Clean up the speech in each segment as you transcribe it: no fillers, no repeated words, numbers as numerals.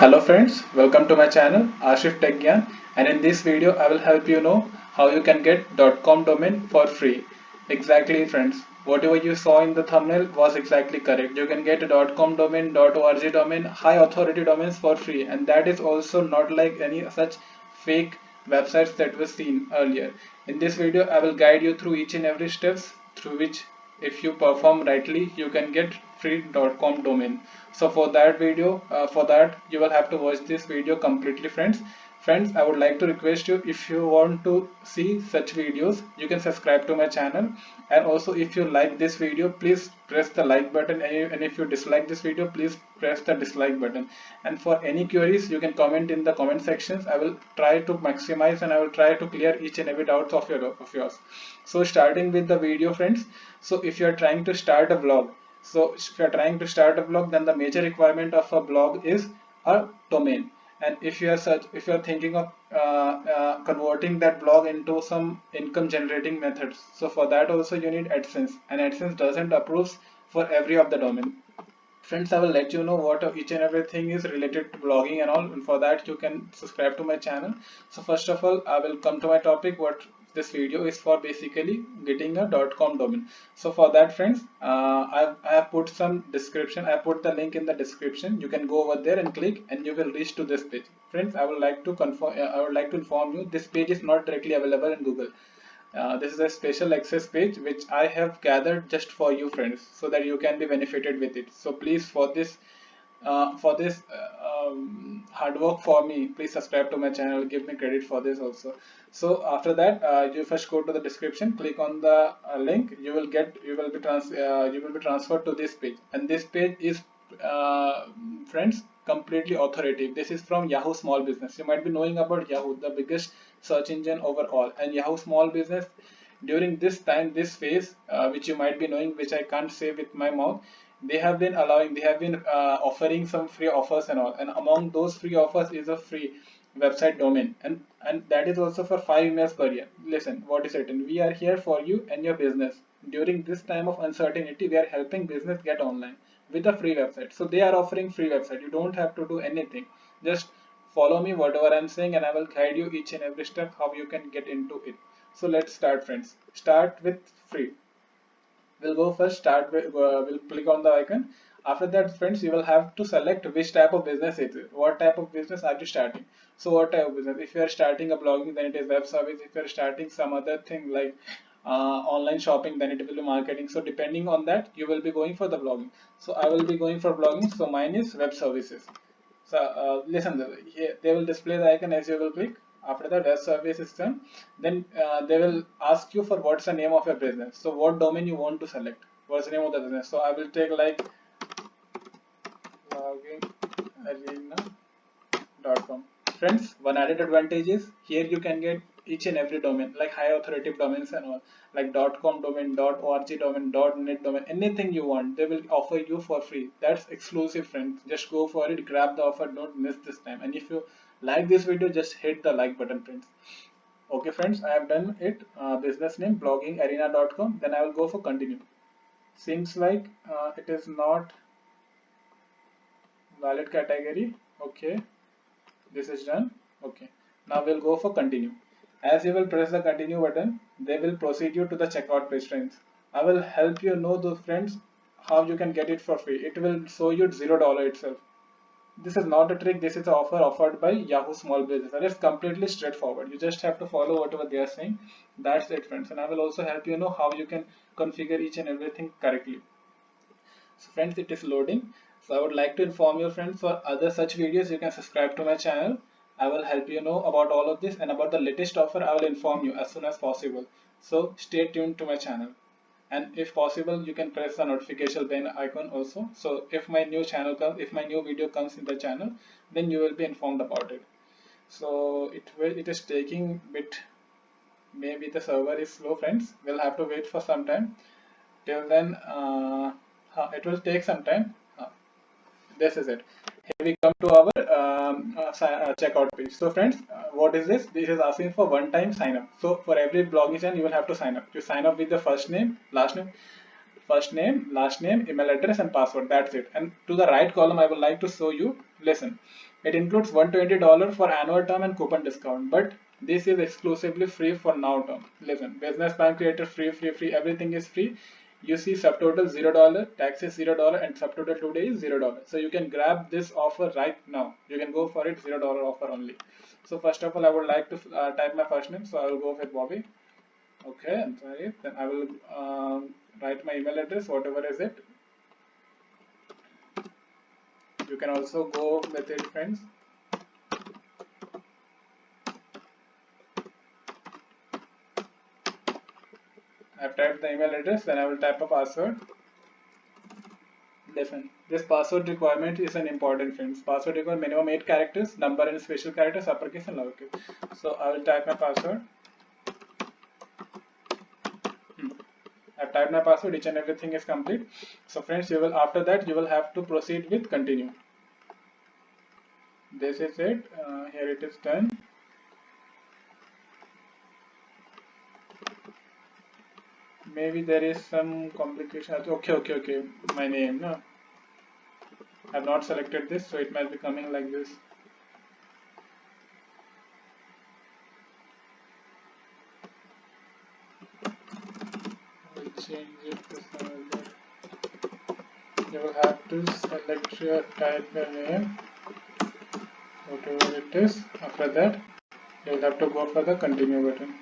Hello friends, welcome to my channel Ashif Tech Gyan, and in this video I will help you know how you can get .com domain for free. Exactly friends, whatever you saw in the thumbnail was exactly correct. You can get a .com domain, .org domain, high authority domains for free, and that is also not like any such fake websites that were seen earlier. In this video I will guide you through each and every steps through which if you perform rightly you can get free .com domain. So for that video for that you will have to watch this video completely friends. I would like to request you, if you want to see such videos you can subscribe to my channel, and also if you like this video please press the like button, and if you dislike this video please press the dislike button. And for any queries you can comment in the comment sections. I will try to maximize and I will try to clear each and every doubts of yours. So starting with the video friends, so if you are trying to start a blog, then the major requirement of a blog is a domain. And if you are thinking of converting that blog into some income generating methods, so for that also you need AdSense, and AdSense doesn't approve for every of the domain. Friends, I will let you know what each and everything is related to blogging and all, and for that you can subscribe to my channel. So first of all I will come to my topic. What this video is for, basically getting a .com domain. So for that friends, I have put some description. I put the link in the description. You can go over there and click and you will reach to this page. Friends, I would like to confirm, I would like to inform you this page is not directly available in Google. This is a special access page which I have gathered just for you friends, so that you can be benefited with it. So please, for this hard work for me, please subscribe to my channel, give me credit for this also. So after that you first go to the description, click on the link. You will be transferred to this page, and this page is friends completely authoritative. This is from Yahoo Small Business. You might be knowing about Yahoo, the biggest search engine overall, and Yahoo Small Business during this time, this phase, which you might be knowing, which I can't say with my mouth, they have been offering some free offers and all, and among those free offers is a free website domain, and that is also for 5 emails per year. Listen what is written: we are here for you and your business during this time of uncertainty. We are helping business get online with a free website. So they are offering free website. You don't have to do anything, just follow me whatever I'm saying, and I will guide you each and every step how you can get into it. So let's start friends. Start with free. We'll go first, start with we'll click on the icon. After that friends, you will have to select which type of business it is. What type of business are you starting? So what type of business? If you are starting a blogging, then it is web service. If you are starting some other thing like online shopping, then it will be marketing. So depending on that you will be going for the blogging. So I will be going for blogging, so mine is web services. So listen, here they will display the icon as you will click. After that web service is done, then they will ask you for what's the name of your business. So what domain you want to select, what's the name of the business. So I will take like logingarena.com. Friends, one added advantage is here you can get each and every domain, like high authoritative domains and all, like .com domain, .org domain, .net domain, anything you want they will offer you for free. That's exclusive friends, just go for it, grab the offer, don't miss this time. And if you like this video, just hit the like button friends. Okay friends, I have done it. Business name blogging-arena.com. Then I will go for continue. Seems like it is not valid category. Okay, this is done. Okay, now we'll go for continue. As you will press the continue button, they will proceed you to the checkout page friends. I will help you know those friends how you can get it for free. It will show you $0 itself. This is not a trick, this is an offer offered by Yahoo Small Business, and it's completely straightforward. You just have to follow whatever they are saying. That's it friends, and I will also help you know how you can configure each and everything correctly. So friends, it is loading. So I would like to inform you friends, for other such videos you can subscribe to my channel. I will help you know about all of this, and about the latest offer I will inform you as soon as possible. So stay tuned to my channel, and if possible you can press the notification bell icon also. So if my new channel comes, if my new video comes in the channel, then you will be informed about it. So it is taking bit, maybe the server is slow friends. We'll have to wait for some time. Till then it will take some time. This is it. Here we come to our checkout page. So friends, what is this? This is asking for one-time sign up. So for every blogging channel you will have to sign up. You sign up with the first name, last name, email address and password. That's it. And to the right column I would like to show you, listen, It includes $120 for annual term and coupon discount, but this is exclusively free for now term. Listen, business plan creator free, everything is free. You see subtotal $0, tax is $0, and subtotal today is $0. So you can grab this offer right now. You can go for it, $0 offer only. So first of all, I would like to type my first name. So I will go with Bobby. Okay, I'm sorry. Then I will write my email address, whatever is it. You can also go with it, friends. I've typed the email address, then I will type a password. Listen, this password requirement is an important, friends. Password requirement minimum 8 characters, number and special characters, uppercase and lowercase. So I will type my password. I've typed my password, each and everything is complete. So friends, you will, after that you will have to proceed with continue. This is it. Here it is done. Maybe there is some complication. Okay. My name, no. I've not selected this, so it might be coming like this. I'll change it to some other. You will have to select your type your name, whatever it is. After that, you will have to go for the continue button.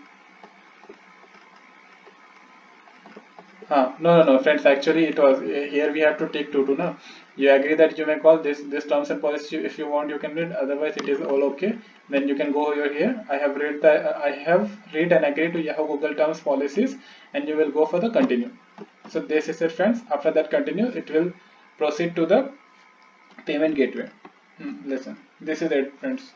No, friends. Actually, it was here. We have to take two. Now, you agree that you may call this terms and policy if you want. You can read. Otherwise, it is all okay. Then you can go over here. I have read the I have read and agreed to Yahoo Google terms policies, and you will go for the continue. So this is it, friends. After that continue, it will proceed to the payment gateway. Listen, this is it, friends.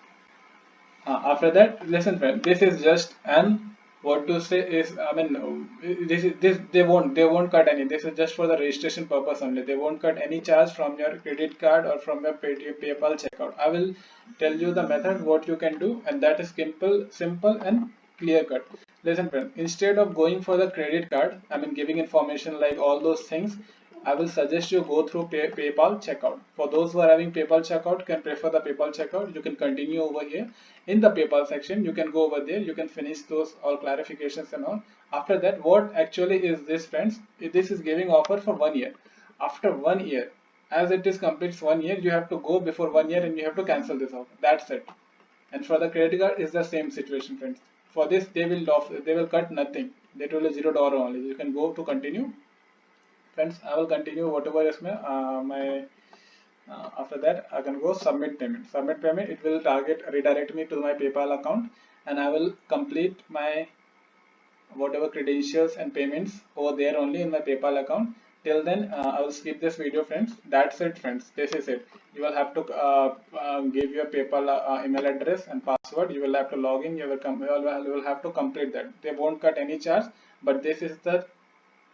After that, listen, friend. This is just an what to say is. I mean, this they won't cut any. This is just for the registration purpose only. They won't cut any charge from your credit card or from your Paytm, PayPal checkout. I will tell you the method what you can do, and that is simple and clear cut. Listen, friend. Instead of going for the credit card, I mean giving information like all those things. I will suggest you go through PayPal checkout. For those who are having PayPal checkout, can prefer the PayPal checkout. You can continue over here in the PayPal section. You can go over there. You can finish those all clarifications and all. After that, what actually is this, friends? This is giving offer for 1 year. After 1 year, as it is completes 1 year, you have to go before 1 year and you have to cancel this offer. That's it. And for the credit card, is the same situation, friends. For this, they will cut nothing. They told you $0 only. You can go to continue. Friends, I will continue whatever is my after that I can go submit payment. It will redirect me to my PayPal account, and I will complete my whatever credentials and payments over there only in my PayPal account. Till then, I will skip this video, friends. That's it, friends. This is it. You will have to give your PayPal email address and password. You will have to log in. You will have to complete that. They won't cut any charge, but this is the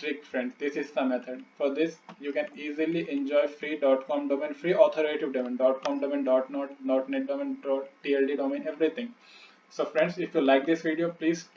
trick, friends. This is the method. For this, you can easily enjoy free .com domain, free authoritative domain, .com domain, .net domain, .tld domain, everything. So friends, if you like this video, please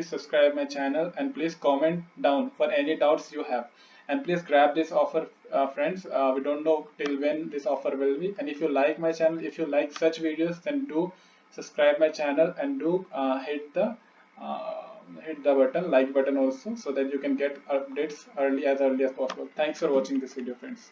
subscribe my channel, and please comment down for any doubts you have, and please grab this offer, friends. We don't know till when this offer will be, and if you like my channel, if you like such videos, then do subscribe my channel and do uh, hit the button like button also, so that you can get updates early as possible. Thanks for watching this video, friends.